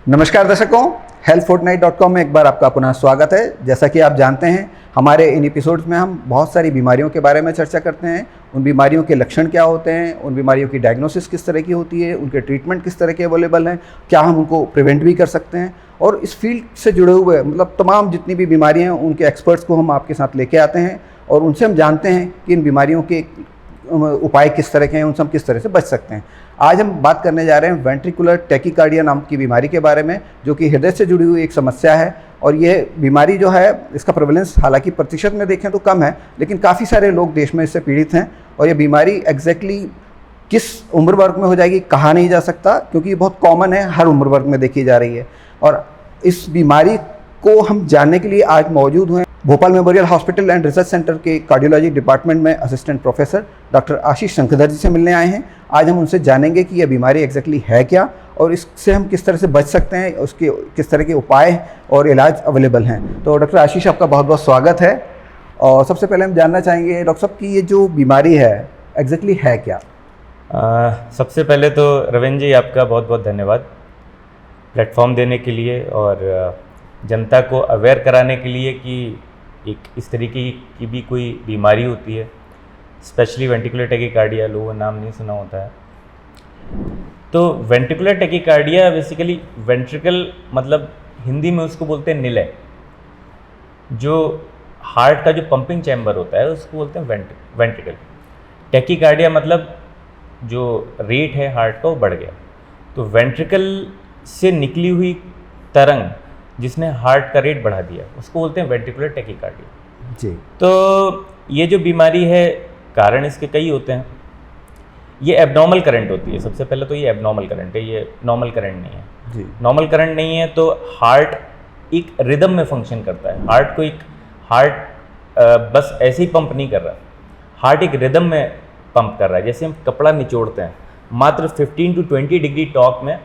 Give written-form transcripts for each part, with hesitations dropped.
नमस्कार दर्शकों, healthfortnight.com में एक बार आपका पुनः स्वागत है। जैसा कि आप जानते हैं, हमारे इन एपिसोड्स में हम बहुत सारी बीमारियों के बारे में चर्चा करते हैं। उन बीमारियों के लक्षण क्या होते हैं, उन बीमारियों की डायग्नोसिस किस तरह की होती है, उनके ट्रीटमेंट किस तरह के अवेलेबल हैं, क्या हम उनको प्रिवेंट भी कर सकते हैं। और इस फील्ड से जुड़े हुए मतलब तमाम जितनी भी बीमारियाँ हैं उनके एक्सपर्ट्स को हम आपके साथ लेके आते हैं और उनसे हम जानते हैं कि इन बीमारियों के उपाय किस तरह के हैं, उनसे हम किस तरह से बच सकते हैं। आज हम बात करने जा रहे हैं वेंट्रिकुलर टैकीकार्डिया नाम की बीमारी के बारे में, जो कि हृदय से जुड़ी हुई एक समस्या है। और ये बीमारी जो है, इसका प्रेवलेंस हालांकि प्रतिशत में देखें तो कम है, लेकिन काफ़ी सारे लोग देश में इससे पीड़ित हैं। और ये बीमारी एग्जैक्टली किस उम्र वर्ग में हो जाएगी कहा नहीं जा सकता, क्योंकि ये बहुत कॉमन है, हर उम्र वर्ग में देखी जा रही है। और इस बीमारी को हम जानने के लिए आज मौजूद हुए Bhopal memorial hospital and research centre के कार्डियोलॉजी डिपार्टमेंट में असिस्टेंट प्रोफेसर डॉक्टर आशीष शंखधर जी से मिलने आए हैं। आज हम उनसे जानेंगे कि यह बीमारी एग्जैक्टली है क्या और इससे हम किस तरह से बच सकते हैं, उसके किस तरह के उपाय और इलाज अवेलेबल हैं। तो डॉक्टर आशीष, आपका बहुत बहुत स्वागत है। और सबसे पहले हम जानना चाहेंगे डॉक्टर साहब कि ये जो बीमारी है एग्जैक्टली है क्या। सबसे पहले तो रविंद्र जी, आपका बहुत बहुत धन्यवाद प्लेटफॉर्म देने के लिए और जनता को अवेयर कराने के लिए कि एक इस तरीके की भी कोई बीमारी होती है, स्पेशली वेंट्रिकुलर टैकीकार्डिया, लोगों नाम नहीं सुना होता है। तो वेंट्रिकुलर टैकीकार्डिया बेसिकली वेंट्रिकल मतलब हिंदी में उसको बोलते हैं निलय, जो हार्ट का जो पंपिंग चैम्बर होता है उसको बोलते हैं वेंट्रिकल। टैकीकार्डिया मतलब जो रेट है हार्ट का वो बढ़ गया, तो वेंट्रिकल से निकली हुई तरंग जिसने हार्ट का रेट बढ़ा दिया उसको बोलते हैं वेंट्रिकुलर टैकीकार्डिया जी। तो ये जो बीमारी है, कारण इसके कई होते हैं। ये एबनॉर्मल करंट होती है। सबसे पहले तो ये एबनॉर्मल करंट है, ये नॉर्मल करंट नहीं है जी। नॉर्मल करंट नहीं है तो हार्ट एक रिदम में फंक्शन करता है। हार्ट बस ऐसे ही पंप नहीं कर रहा, हार्ट एक रिदम में पंप कर रहा है। जैसे हम कपड़ा निचोड़ते हैं, मात्र 15 to 20 डिग्री टॉर्क में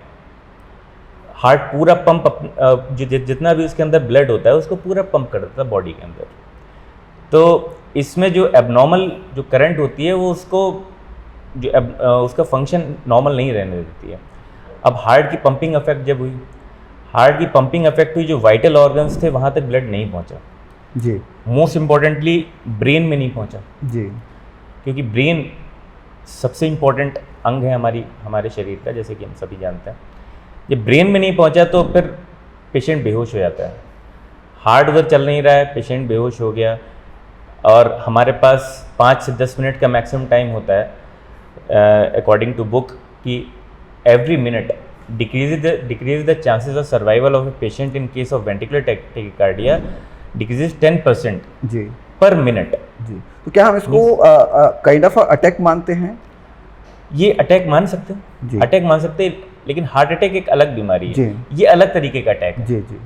हार्ट पूरा पंप जितना भी उसके अंदर ब्लड होता है उसको पूरा पंप कर देता है बॉडी के अंदर। तो इसमें जो एबनॉर्मल जो करंट होती है वो उसको उसका फंक्शन नॉर्मल नहीं रहने देती है। अब हार्ट की पंपिंग अफेक्ट जब हुई, हार्ट की पंपिंग अफेक्ट हुई, जो वाइटल ऑर्गन्स थे वहाँ तक ब्लड नहीं पहुँचा जी। मोस्ट इम्पॉर्टेंटली ब्रेन में नहीं पहुँचा जी। क्योंकि ब्रेन सबसे इम्पोर्टेंट अंग है हमारे शरीर का, जैसे कि हम सभी जानते हैं। जब ब्रेन में नहीं पहुंचा तो फिर पेशेंट बेहोश हो जाता है। हार्ट उधर चल नहीं रहा है, पेशेंट बेहोश हो गया। और हमारे पास 5 से 10 मिनट का मैक्सिमम टाइम होता है अकॉर्डिंग टू बुक कि every minute decrease the chances of survival of a patient in case of ventricular tachycardia decreases 10% जी पर मिनट जी। तो क्या हम इसको काइंड ऑफ अटैक मानते हैं? ये अटैक मान सकते जी। हैं, अटैक मान सकते हैं, लेकिन हार्ट अटैक एक अलग बीमारी है। जी। ये अलग तरीके का अटैक है जी जी।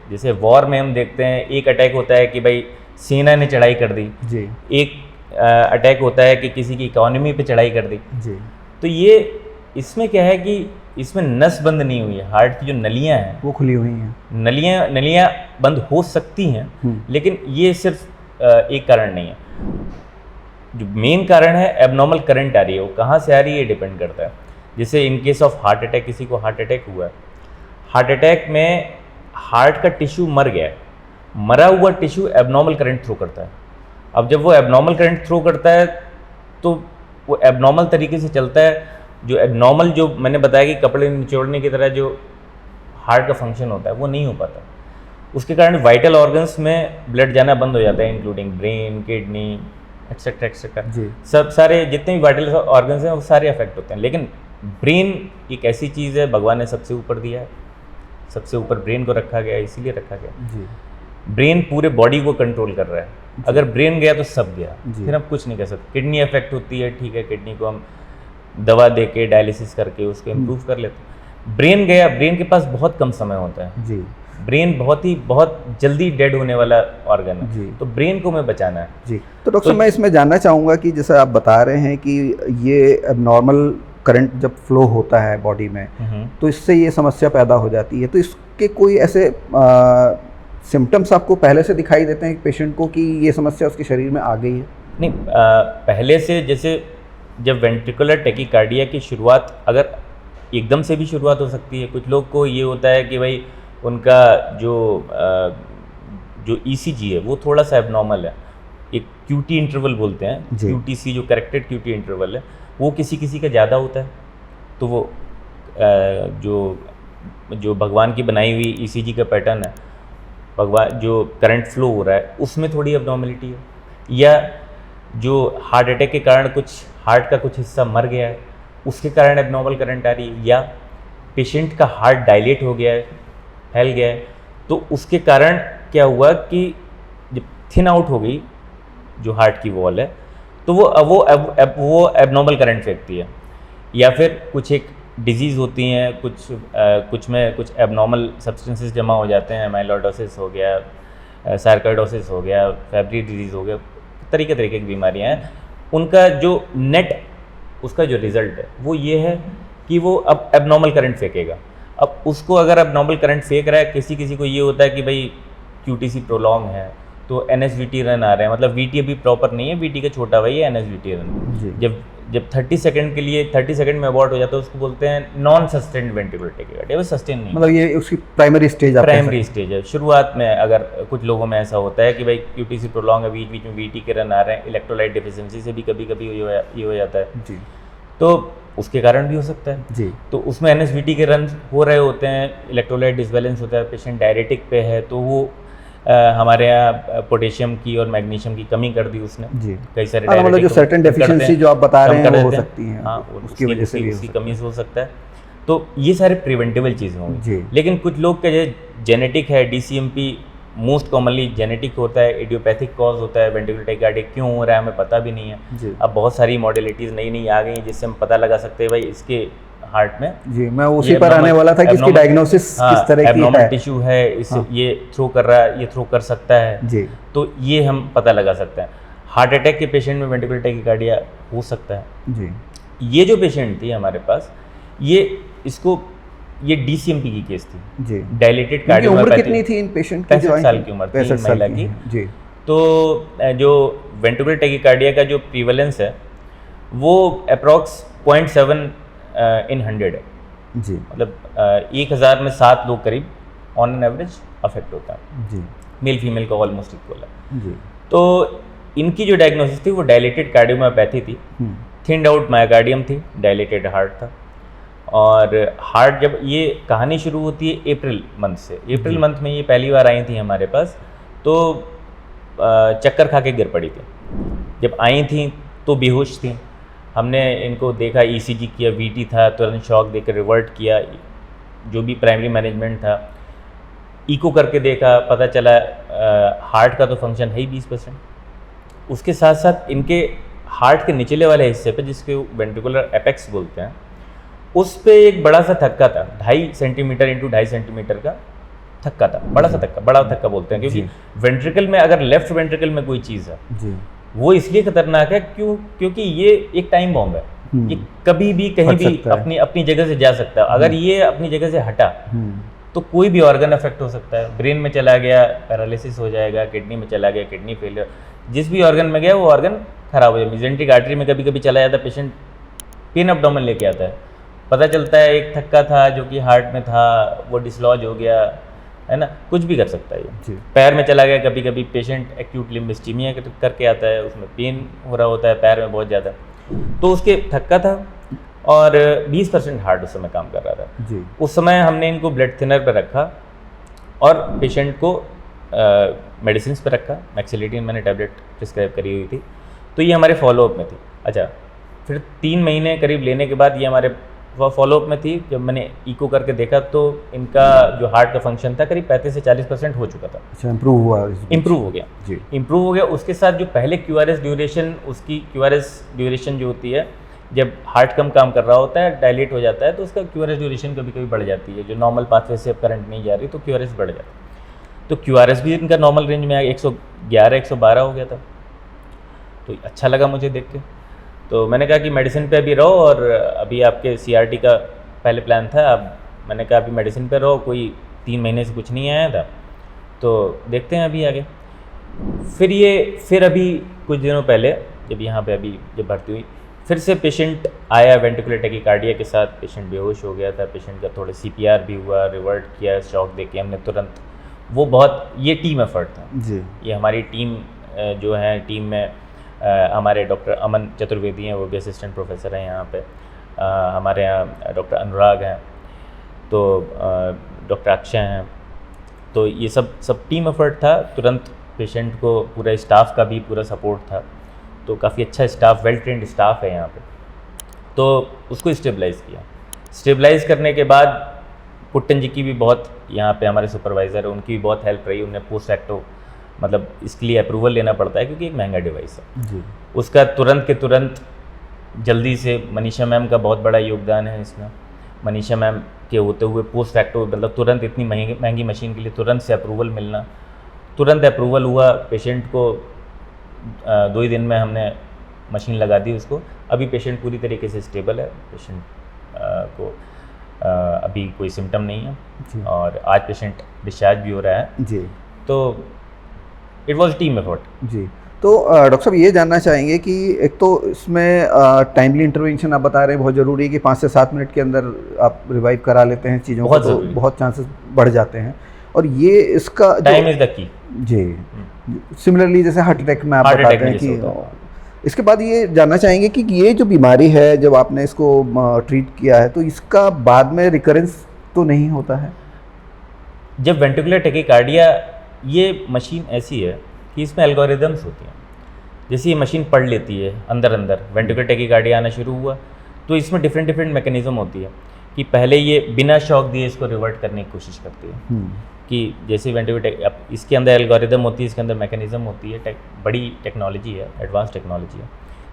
जैसे वॉर में हम देखते हैं, एक अटैक होता है कि भाई सेना ने चढ़ाई कर दी जी। एक अटैक होता है कि किसी की इकोनॉमी पे चढ़ाई कर दी। जी। तो ये इसमें क्या है कि इसमें नस बंद नहीं हुई है, हार्ट की जो नलियां हैं वो खुली हुई हैं। नलियां बंद हो सकती हैं, लेकिन ये सिर्फ एक कारण नहीं है। जो मेन कारण है एबनॉर्मल करंट आ रही है, वो कहाँ से आ रही है ये डिपेंड करता है। जैसे इन केस ऑफ हार्ट अटैक, किसी को हार्ट अटैक हुआ है, हार्ट अटैक में हार्ट का टिश्यू मर गया है, मरा हुआ टिश्यू एबनॉर्मल करंट थ्रो करता है। अब जब वो एबनॉर्मल करंट थ्रो करता है तो वो एबनॉर्मल तरीके से चलता है। जो एबनॉर्मल, जो मैंने बताया कि कपड़े निचोड़ने की तरह जो हार्ट का फंक्शन होता है वो नहीं हो पाता। उसके कारण वाइटल ऑर्गन्स में ब्लड जाना बंद हो जाता है, including brain, kidney, etcetera etcetera. सब सारे जितने भी वाइटल ऑर्गन्स हैं वो सारे अफेक्ट होते हैं। लेकिन ब्रेन एक ऐसी चीज़ है, भगवान ने सबसे ऊपर दिया है, सबसे ऊपर ब्रेन को रखा गया, इसीलिए रखा गया जी। ब्रेन पूरे बॉडी को कंट्रोल कर रहा है। अगर ब्रेन गया तो सब गया, फिर हम कुछ नहीं कर सकते। किडनी अफेक्ट होती है, ठीक है, किडनी को हम दवा दे के डायलिसिस करके उसको इम्प्रूव कर लेते हैं। ब्रेन गया, ब्रेन के पास बहुत कम समय होता है जी। ब्रेन बहुत जल्दी डेड होने वाला ऑर्गन है जी। तो ब्रेन को हमें बचाना है जी। तो डॉक्टर साहब, मैं इसमें जानना चाहूँगा कि जैसे आप बता रहे हैं कि ये एबनॉर्मल करंट जब फ्लो होता है बॉडी में तो इससे ये समस्या पैदा हो जाती है। तो इसके कोई ऐसे सिम्टम्स आपको पहले से दिखाई देते हैं पेशेंट को कि ये समस्या उसके शरीर में आ गई है? नहीं, पहले से जैसे जब वेंट्रिकुलर टैकीकार्डिया की शुरुआत अगर एकदम से भी शुरुआत हो सकती है। कुछ लोग को ये होता है कि भाई उनका जो ईसीजी है वो थोड़ा सा एबनॉर्मल है, एक क्यूटी इंटरवल बोलते हैं, जी। क्यूटीसी जो करेक्टेड क्यूटी इंटरवल है वो किसी किसी का ज़्यादा होता है, तो वो जो भगवान की बनाई हुई ईसीजी का पैटर्न है, भगवान जो करंट फ्लो हो रहा है उसमें थोड़ी एबनॉर्मलिटी है, या जो हार्ट अटैक के कारण कुछ हार्ट का कुछ हिस्सा मर गया है उसके कारण एबनॉर्मल करंट आ रही है, या पेशेंट का हार्ट डायलेट हो गया है, फैल गया है, तो उसके कारण क्या हुआ कि जब थिन आउट हो गई जो हार्ट की वॉल है तो वो एबनॉर्मल करंट फेंकती है। या फिर कुछ एक डिजीज़ होती हैं, कुछ में कुछ एबनॉर्मल सब्सटेंसेस जमा हो जाते हैं, माइलोडोसिस हो गया, सार्कोइडोसिस हो गया, फेब्री डिजीज़ हो गया, तरीके की बीमारियां हैं, उनका जो नेट उसका जो रिज़ल्ट है वो ये है कि वो अब एबनॉर्मल करंट फेंकेगा। अब उसको अगर एबनॉर्मल करंट फेंक रहा है, किसी को ये होता है कि भाई क्यूटीसी प्रोलॉन्ग है तो एनएसवीटी रन आ रहे हैं, मतलब वीटी अभी प्रॉपर नहीं है, वीटी का छोटा भाई है एनएसवीटी रन। जब 30 सेकंड के लिए 30 सेकंड में अबॉर्ट हो जाता है उसको बोलते हैं नॉन सस्टेन्ड वेंट्रिकुलर टैकीकार्डिया, वो सस्टेन नहीं, मतलब ये उसकी प्राइमरी स्टेज है। शुरुआत में अगर कुछ लोगों में ऐसा होता है कि भाई क्यूटीसी प्रोलॉन्ग है, बीच में वीटी के रन आ रहे हैं, इलेक्ट्रोलाइट डिफिशिएंसी से भी कभी ये हो जाता है जी, तो उसके कारण भी हो सकता है जी। तो उसमें एनएसवीटी के रन हो रहे होते हैं, इलेक्ट्रोलाइट डिसबैलेंस होता है, पेशेंट डायरेटिक पे है, तो वो हमारे यहाँ पोटेशियम की और मैग्नीशियम की कमी कर दी उसने जी। कई सारे मतलब जो सर्टेन डेफिशिएंसी जो आप बता रहे हैं वो हो सकती हैं, हाँ, उसकी वजह से भी उसकी कमी से हो सकता है। तो ये सारे प्रिवेंटेबल चीज़ें होंगी। लेकिन कुछ लोग का जो जेनेटिक है, डीसीएमपी मोस्ट कॉमनली जेनेटिक होता है, इडियोपैथिक कॉज होता है, वेंट्रिकुलर टैकीकार्डिया क्यों हो रहा है हमें पता भी नहीं है। अब बहुत सारी मॉडलिटीज़ नई आ गई हैं जिससे हम पता लगा सकते हैं भाई इसके हार्ट में, जी मैं उसी पर आने वाला था कि इसकी डायग्नोसिस किस तरह की है, एबनॉर्मल टिश्यू है, इसे ये थ्रो कर रहा है, ये थ्रो कर सकता है जी, तो ये हम पता लगा सकते हैं। हार्ट अटैक के पेशेंट में वेंट्रिकुलर टैकीकार्डिया हो सकता है जी। ये जो पेशेंट थी हमारे पास, ये डीसीएमपी की केस थी जी, डायलेटेड कार्डियोमायोपैथी। उम्र कितनी थी इन पेशेंट की? 65 साल की उम्र थी महिला की जी। तो जो वेंट्रिकुलर टैकीकार्डिया का जो प्रीवलेंस है वो अप्रॉक्स 0.7 इन 100 है जी, मतलब 1000 में 7 लोग करीब ऑन एन एवरेज अफेक्ट होता है जी, मेल फीमेल का ऑलमोस्ट इक्वल है जी। तो इनकी जो डायग्नोसिस थी वो डायलेटेड कार्डियोमायोपैथी थी, थिन्ड आउट मायोकार्डियम थी, डायलेटेड हार्ट था। और हार्ट जब ये कहानी शुरू होती है अप्रैल मंथ से, अप्रैल मंथ में ये पहली बार आई थी हमारे पास, तो चक्कर खा के गिर पड़ी थी। जब आई थी तो बेहोश थी, हमने इनको देखा, ईसीजी किया, वीटी था, तुरंत शॉक देकर रिवर्ट किया, जो भी प्राइमरी मैनेजमेंट था, इको करके देखा, पता चला हार्ट का तो फंक्शन है ही 20%। उसके साथ साथ इनके हार्ट के निचले वाले हिस्से पे, जिसके वेंट्रिकुलर एपेक्स बोलते हैं, उस पे एक बड़ा सा थक्का था, 2.5 सेंटीमीटर इंटू 2.5 सेंटीमीटर का थक्का था, बड़ा थक्का बोलते हैं, क्योंकि वेंट्रिकल में अगर लेफ्ट वेंट्रिकल में कोई चीज़ है जी, वो इसलिए खतरनाक है क्योंकि ये एक टाइम बॉम्ब है, ये कभी भी कहीं भी अपनी जगह से जा सकता है। अगर ये अपनी जगह से हटा तो कोई भी ऑर्गन अफेक्ट हो सकता है, ब्रेन में चला गया पैरालिसिस हो जाएगा, किडनी में चला गया किडनी फेलियर, जिस भी ऑर्गन में गया वो ऑर्गन खराब हो जाए। मेजेंट्रिक आर्टरी में कभी कभी चला जाता है, पेशेंट पेन एब्डोमेन लेके आता है, पता चलता है एक थक्का था जो कि हार्ट में था, वो डिसलॉज हो गया, है ना, कुछ भी कर सकता है ये। पैर में चला गया, कभी कभी पेशेंट एक्यूट लिम्ब इस्कीमिया करके आता है, उसमें पेन हो रहा होता है पैर में बहुत ज़्यादा, तो उसके थक्का था और 20% हार्ट उस समय काम कर रहा था जी। उस समय हमने इनको ब्लड थिनर पर रखा और पेशेंट को मेडिसिन पर रखा, मैक्सिलिटीन मैंने टैबलेट प्रिस्क्राइब करी हुई थी, तो ये हमारे फॉलोअप में थी। अच्छा, फिर 3 महीने करीब लेने के बाद ये हमारे फॉलोअप में थी। जब मैंने इको करके देखा तो इनका जो हार्ट का फंक्शन था करीब 35 से 40% हो चुका था। अच्छा, इम्प्रूव हो गया जी, इम्प्रूव हो गया। उसके साथ जो पहले क्यूआरएस ड्यूरेशन, उसकी क्यूआरएस ड्यूरेशन जो होती है, जब हार्ट कम काम कर रहा होता है, डायलेट हो जाता है, तो उसका क्यूआरएस ड्यूरेशन कभी कभी बढ़ जाती है, जो नॉर्मल पाथवे से अब करंट नहीं जा रही तो क्यूआरएस बढ़ जाता है। तो क्यूआरएस भी इनका नॉर्मल रेंज में 111-112 हो गया था, तो अच्छा लगा मुझे देख के। तो मैंने कहा कि मेडिसिन पे अभी रहो, और अभी आपके सीआरटी का पहले प्लान था, अब मैंने कहा अभी मेडिसिन पे रहो, कोई 3 महीने से कुछ नहीं आया था, तो देखते हैं अभी आगे। फिर अभी कुछ दिनों पहले जब यहाँ पे अभी जब भर्ती हुई, फिर से पेशेंट आया वेंटिकुलर टैकीकार्डिया के साथ, पेशेंट बेहोश हो गया था, पेशेंट का थोड़ा CPR भी हुआ, रिवर्ट किया, शॉक देके हमने तुरंत, वो बहुत, ये टीम एफर्ट था जी। ये हमारी टीम जो है, टीम में हमारे डॉक्टर अमन चतुर्वेदी हैं, वो भी असिस्टेंट प्रोफेसर हैं यहाँ पे, हमारे यहाँ डॉक्टर अनुराग हैं, तो डॉक्टर अक्षय हैं, तो ये सब टीम एफर्ट था। तुरंत पेशेंट को पूरा स्टाफ का भी पूरा सपोर्ट था, तो काफ़ी अच्छा स्टाफ, वेल ट्रेंड स्टाफ है यहाँ पे, तो उसको स्टेबलाइज़ किया। स्टेबलाइज़ करने के बाद पुट्टन जी की भी बहुत, यहाँ पे हमारे सुपरवाइज़र है, उनकी भी बहुत हेल्प रही। उन्हें पोस्ट एक्टो, मतलब इसके लिए अप्रूवल लेना पड़ता है क्योंकि एक महंगा डिवाइस है जी। उसका तुरंत के तुरंत जल्दी से, मनीषा मैम का बहुत बड़ा योगदान है इसमें। मनीषा मैम के होते हुए पोस्ट फैक्टो, मतलब तुरंत इतनी महंगी मशीन के लिए तुरंत से अप्रूवल मिलना, तुरंत अप्रूवल हुआ। पेशेंट को 2 ही दिन में हमने मशीन लगा दी उसको। अभी पेशेंट पूरी तरीके से स्टेबल है, पेशेंट को अभी कोई सिम्टम नहीं है और आज पेशेंट डिस्चार्ज भी हो रहा है जी। तो इट वाज टीम एफर्ट जी। तो डॉक्टर साहब ये जानना चाहेंगे कि एक तो इसमें टाइमली इंटरवेंशन आप बता रहे हैं बहुत ज़रूरी है कि 5 से 7 मिनट के अंदर आप रिवाइव करा लेते हैं चीज़ों को, तो बहुत चांसेस बढ़ जाते हैं। और ये इसका टाइम इज़ द की जी। सिमिलरली जैसे हार्ट अटैक में आप बताते हैं कि इसके बाद ये जानना चाहेंगे कि ये जो बीमारी है, जब आपने इसको ट्रीट किया है, तो इसका बाद में रिकरेंस तो नहीं होता है? जब वेंटिकुलर टैकीकार्डिया, ये मशीन ऐसी है कि इसमें एल्गोरिदम्स होती हैं। जैसे ये मशीन पढ़ लेती है अंदर वेंटिकुलर टैकीकार्डिया आना शुरू हुआ, तो इसमें डिफरेंट मैकेनिज्म होती है कि पहले ये बिना शॉक दिए इसको रिवर्ट करने की कोशिश करती है कि जैसे वेंटिकुलर, अब इसके अंदर एल्गोरिदम होती है, इसके अंदर मैकेनिज्म होती है, बड़ी टेक्नोलॉजी है, एडवांस टेक्नोलॉजी है।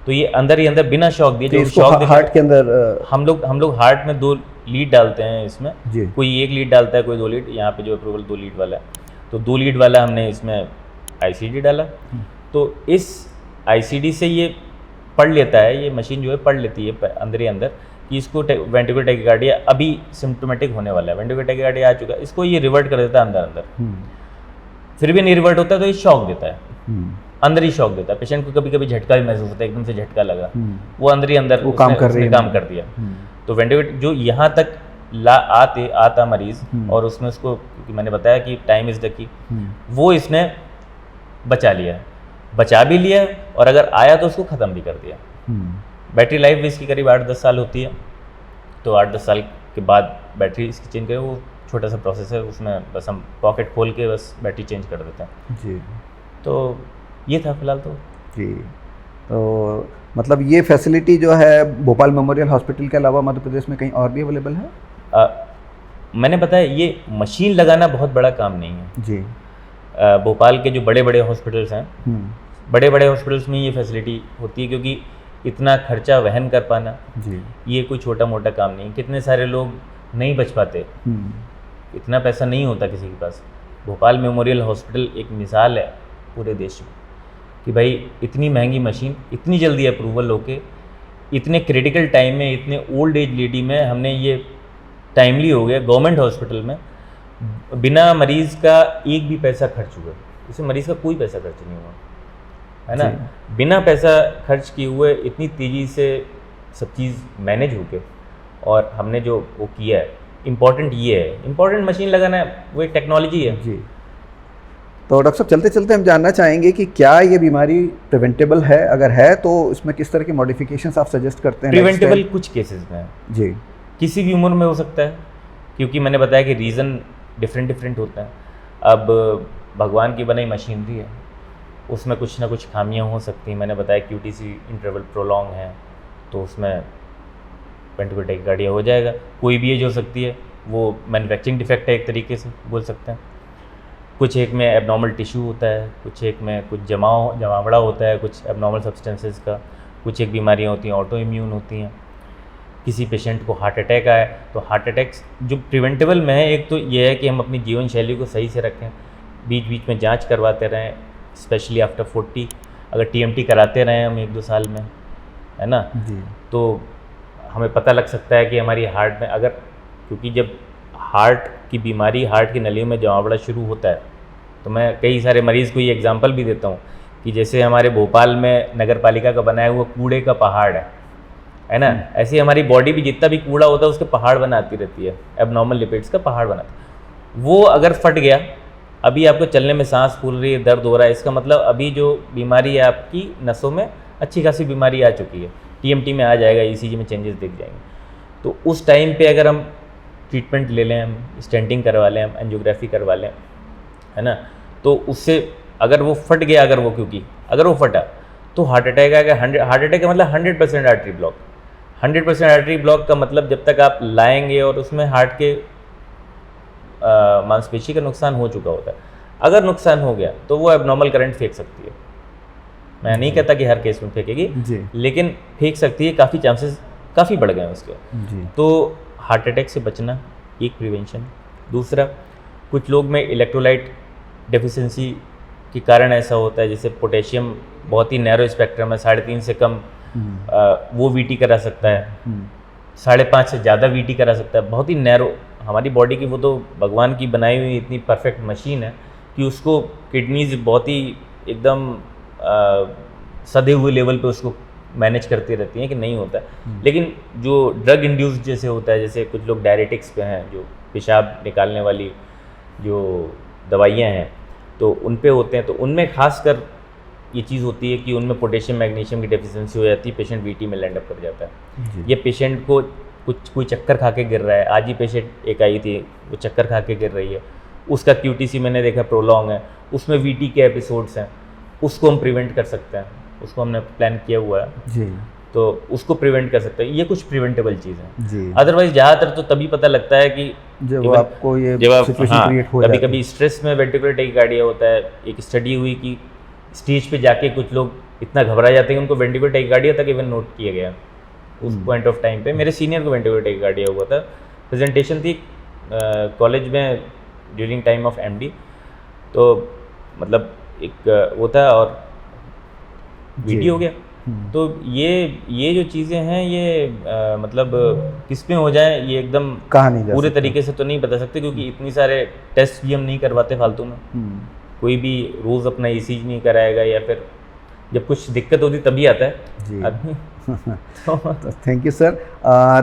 तो ये अंदर ही अंदर बिना शॉक दिए, जो शॉक हार्ट के अंदर हम लोग हार्ट में 2 लीड डालते हैं इसमें, कोई 1 लीड डालता है, कोई 2 लीड। यहाँ पे जो अप्रूवल 2 लीड वाला है, तो 2 लीड वाला हमने इसमें ICD डाला। तो इस ICD से ये पढ़ लेता है, ये मशीन जो है पढ़ लेती है अंदर ही अंदर कि इसको वेंटिकुलर टैकीकार्डिया अभी सिम्प्टोमेटिक होने वाला है, वेंटिकुलर टैकीकार्डिया आ चुका है, इसको ये रिवर्ट कर देता है अंदर। फिर भी नहीं रिवर्ट होता है तो ये शॉक देता है, अंदर ही शॉक देता है। पेशेंट को कभी कभी झटका भी महसूस होता है, एकदम से झटका लगा, वो अंदर ही अंदर वो काम कर दिया। तो वेंटिकुलर जो यहाँ तक आता मरीज, और उसमें उसको, क्योंकि मैंने बताया कि टाइम इज द की, वो इसने बचा भी लिया, और अगर आया तो उसको ख़त्म भी कर दिया। बैटरी लाइफ भी इसकी करीब 8-10 साल होती है, तो 8-10 साल के बाद बैटरी इसकी चेंज करें, वो छोटा सा प्रोसेस है, उसमें बस हम पॉकेट खोल के बस बैटरी चेंज कर देते हैं जी। तो ये था फिलहाल तो जी। तो मतलब ये फैसिलिटी जो है भोपाल मेमोरियल हॉस्पिटल के अलावा मध्य प्रदेश में कहीं और भी अवेलेबल है? मैंने बताया ये मशीन लगाना बहुत बड़ा काम नहीं है जी। भोपाल के जो बड़े बड़े हॉस्पिटल्स हैं, बड़े बड़े हॉस्पिटल्स में ये फैसिलिटी होती है, क्योंकि इतना खर्चा वहन कर पाना जी, ये कोई छोटा मोटा काम नहीं। कितने सारे लोग नहीं बच पाते, इतना पैसा नहीं होता किसी के पास। भोपाल मेमोरियल हॉस्पिटल एक मिसाल है पूरे देश में कि भाई इतनी महंगी मशीन इतनी जल्दी अप्रूवल होके, इतने क्रिटिकल टाइम में, इतने ओल्ड एज लेडी में हमने ये टाइमली हो गया गवर्नमेंट हॉस्पिटल में, बिना मरीज़ का एक भी पैसा खर्च हुआ। इसमें मरीज़ का कोई पैसा खर्च नहीं हुआ, है ना, बिना पैसा खर्च किए हुए इतनी तेज़ी से सब चीज़ मैनेज हो के, और हमने जो वो किया है, इम्पॉर्टेंट ये है, इम्पॉर्टेंट मशीन लगाना वो एक टेक्नोलॉजी है जी। तो डॉक्टर साहब चलते चलते हम जानना चाहेंगे कि क्या ये बीमारी प्रिवेंटेबल है? अगर है तो इसमें किस तरह के मॉडिफिकेशंस आप सजेस्ट करते हैं? प्रिवेंटेबल कुछ केसेस में जी, किसी भी उम्र में हो सकता है, क्योंकि मैंने बताया कि रीज़न डिफरेंट होता है। अब भगवान की बनाई मशीनरी है, उसमें कुछ ना कुछ खामियां हो सकती हैं। मैंने बताया QTC इंटरवल प्रोलॉन्ग है, तो उसमें वेंटिकुलर टैकीकार्डिया हो जाएगा। कोई भी एज हो सकती है, वो मैन्युफैक्चरिंग डिफेक्ट है एक तरीके से बोल सकते हैं। कुछ एक में एबनॉर्मल टिश्यू होता है, कुछ एक में कुछ जमावड़ा होता है, कुछ एबनॉर्मल सब्सटेंसेस का, कुछ एक बीमारियाँ होती हैं ऑटो इम्यून होती हैं। किसी पेशेंट को हार्ट अटैक आया, तो हार्ट अटैक्स जो प्रिवेंटेबल में है, एक तो ये है कि हम अपनी जीवन शैली को सही से रखें, बीच बीच में जांच करवाते रहें, स्पेशली आफ्टर 40 अगर TMT कराते रहें हम 1-2 साल में, है ना जी, तो हमें पता लग सकता है कि हमारी हार्ट में अगर, क्योंकि जब हार्ट की बीमारी, हार्ट की नलियों में जमावड़ा शुरू होता है, तो मैं कई सारे मरीज़ को ये एग्जांपल भी देता हूँ कि जैसे हमारे भोपाल में नगर पालिका का बनाया हुआ कूड़े का पहाड़ है, है ना। ऐसे ही हमारी बॉडी भी जितना भी कूड़ा होता है उसके पहाड़ बनाती रहती है, एबनॉर्मल लिपिड्स का पहाड़ बनाती है। वो अगर फट गया, अभी आपको चलने में सांस फूल रही है, दर्द हो रहा है, इसका मतलब अभी जो बीमारी है आपकी नसों में अच्छी खासी बीमारी आ चुकी है, टीएमटी में आ जाएगा, ईसीजी में चेंजेस दिख जाएंगे। तो उस टाइम पे अगर हम ट्रीटमेंट ले लें, हम स्टेंटिंग करवा लें, हम एंजियोग्राफी करवा लें, है ना, तो उससे अगर वो फट गया, अगर वो फटा तो हार्ट अटैक आएगा। हार्ट अटैक का मतलब 100% आर्टरी ब्लॉक। 100% आर्टरी ब्लॉक का मतलब जब तक आप लाएंगे और उसमें हार्ट के मांसपेशी का नुकसान हो चुका होता है। अगर नुकसान हो गया तो वो एबनॉर्मल करंट फेंक सकती है। मैं नहीं कहता कि हर केस में फेंकेगी, लेकिन फेंक सकती है, काफ़ी चांसेस काफ़ी बढ़ गए हैं उसके। तो हार्ट अटैक से बचना एक प्रिवेंशन। दूसरा, कुछ लोग में इलेक्ट्रोलाइट डेफिशिएंसी के कारण ऐसा होता है, जैसे पोटेशियम बहुत ही नैरो स्पेक्ट्रम है, 3.5 से कम वो वीटी करा सकता है, 5.5 से ज़्यादा वीटी करा सकता है, बहुत ही नैरो। हमारी बॉडी की वो तो भगवान की बनाई हुई इतनी परफेक्ट मशीन है कि उसको किडनीज बहुत ही एकदम सधे हुए लेवल पे उसको मैनेज करती रहती हैं कि नहीं होता है। लेकिन जो ड्रग इंड्यूस्ड जैसे होता है, जैसे कुछ लोग डायरेटिक्स पे हैं, जो पेशाब निकालने वाली जो दवाइयाँ हैं, तो उन पे होते हैं, तो उनमें खासकर ये चीज़ होती है कि उनमें पोटेशियम मैग्नीशियम की डेफिशिएंसी हो जाती है, पेशेंट वीटी में लैंड अप कर जाता है। ये पेशेंट को कोई चक्कर खा के गिर रहा है, आज ही पेशेंट एक आई थी, वो चक्कर खा के गिर रही है, उसका क्यूटीसी मैंने देखा प्रोलॉन्ग है, उसमें वीटी के एपिसोड्स हैं, उसको हम प्रिवेंट कर सकते हैं, उसको हमने प्लान किया हुआ है जी। तो उसको प्रिवेंट कर सकते हैं। ये कुछ प्रिवेंटेबल चीज़ है। अदरवाइज ज़्यादातर तो तभी पता लगता है कि जब आपको ये सिचुएशन क्रिएट हो जाती है। कभी स्ट्रेस में वेंटिकुलर टैकीकार्डिया होता है। एक स्टडी हुई कि स्टेज पे जाके कुछ लोग इतना घबरा जाते हैं कि उनको वेंटिकुलर टैकीकार्डिया तक इवन नोट किया गया उस पॉइंट ऑफ टाइम पे। मेरे सीनियर को वेंटिकुलर टैकीकार्डिया हुआ था, प्रेजेंटेशन थी कॉलेज में ड्यूरिंग टाइम ऑफ एमडी, तो मतलब एक वो था और वीडियो हो गया। तो ये जो चीज़ें हैं ये मतलब किस में हो जाए ये एकदम पूरे तरीके से तो नहीं बता सकते, क्योंकि इतनी सारे टेस्ट भी हम नहीं करवाते फालतू में। कोई भी रोज़ अपना ईसीजी नहीं कराएगा, या फिर जब कुछ दिक्कत होती तभी आता है आदमी। तो थैंक यू सर।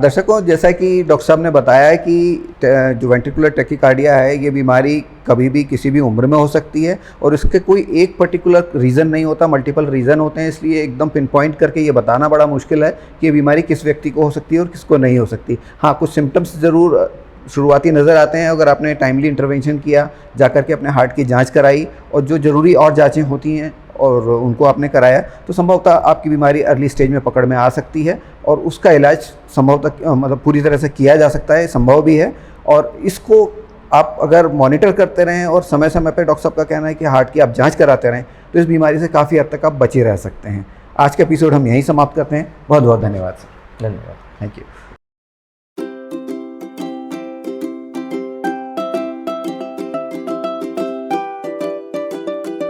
दर्शकों, जैसा कि डॉक्टर साहब ने बताया है कि जो वेंट्रिकुलर टैकीकार्डिया है, ये बीमारी कभी भी किसी भी उम्र में हो सकती है और इसके कोई एक पर्टिकुलर रीज़न नहीं होता, मल्टीपल रीज़न होते हैं। इसलिए एकदम पिन पॉइंट करके ये बताना बड़ा मुश्किल है कि ये बीमारी किस व्यक्ति को हो सकती है और किसको नहीं हो सकती। हाँ, कुछ सिम्टम्स ज़रूर शुरुआती नज़र आते हैं। अगर आपने टाइमली इंटरवेंशन किया, जाकर के अपने हार्ट की जाँच कराई और जो ज़रूरी और जाँचें होती हैं और उनको आपने कराया, तो संभवतः आपकी बीमारी अर्ली स्टेज में पकड़ में आ सकती है और उसका इलाज संभवतः मतलब पूरी तरह से किया जा सकता है, संभव भी है। और इसको आप अगर मॉनिटर करते रहें और समय समय पर, डॉक्टर साहब का कहना है कि हार्ट की आप जांच कराते रहें, तो इस बीमारी से काफ़ी हद तक आप बचे रह सकते हैं। आज का एपिसोड हम यहीं समाप्त करते हैं। बहुत बहुत धन्यवाद सर। धन्यवाद। Thank you.